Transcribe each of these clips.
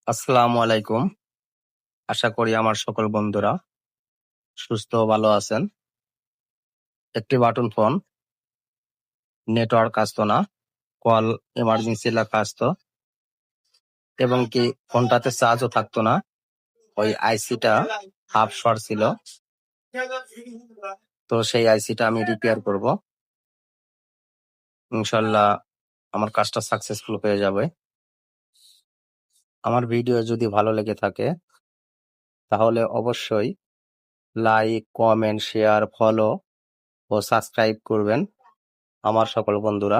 আসসালামু আলাইকুম। আশা করি আমার সকল বন্ধুরা সুস্থ ও ভালো আছেন। একটি বাটন ফোন, নেটওয়ার্ক আসতো না, কল এমার্জেন্সি লেখা আসতো এবং কি ফোনটাতে চার্জও থাকতো না। ওই আইসিটা হাফ শর্ট ছিল, তো সেই আইসিটা আমি রিপেয়ার করব। ইনশাল্লাহ আমার কাজটা সাকসেসফুল হয়ে যাবে। আমার ভিডিও যদি ভালো লেগে থাকে তাহলে অবশ্যই লাইক, কমেন্ট, শেয়ার, ফলো ও সাবস্ক্রাইব করবেন আমার সকল বন্ধুরা।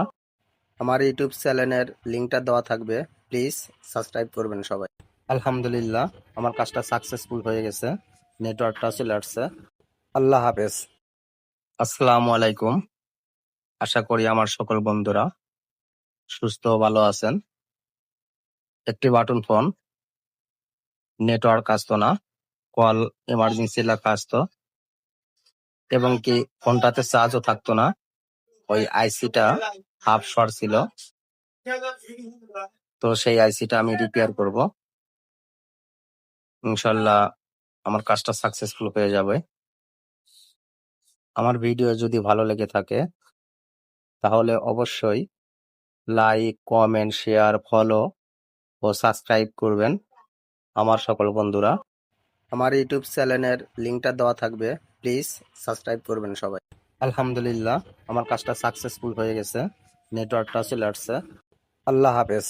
আমার ইউটিউব চ্যানেলের লিঙ্কটা দেওয়া থাকবে, প্লিজ সাবস্ক্রাইব করবেন সবাই। আলহামদুলিল্লাহ আমার কাজটা সাকসেসফুল হয়ে গেছে, নেটওয়ার্কটা চলে আসছে। আল্লাহ হাফেজ। আসসালামু আলাইকুম। আশা করি আমার সকল বন্ধুরা সুস্থ ও ভালো আছেন। একটি বাটন ফোন, নেটওয়ার্ক আসতো না, কল এমার্জেন্সি লেখা আসতো এবং কি ফোনটাতে চার্জও থাকতো না। ওই আইসিটা হাফ শর্ট ছিল, তো সেই আইসিটা আমি রিপেয়ার করব। ইনশাল্লাহ আমার কাজটা সাকসেসফুল হয়ে যাবে। আমার ভিডিও যদি ভালো লেগে থাকে তাহলে অবশ্যই লাইক, কমেন্ট, শেয়ার, ফলো ও সাবস্ক্রাইব করবেন আমার সকল বন্ধুরা। আমার ইউটিউব চ্যানেলের লিঙ্কটা দেওয়া থাকবে, প্লিজ সাবস্ক্রাইব করবেন সবাই। আলহামদুলিল্লাহ আমার কাজটা সাকসেসফুল হয়ে গেছে, নেটওয়ার্কটা চলে আসছে। আল্লাহ হাফেজ।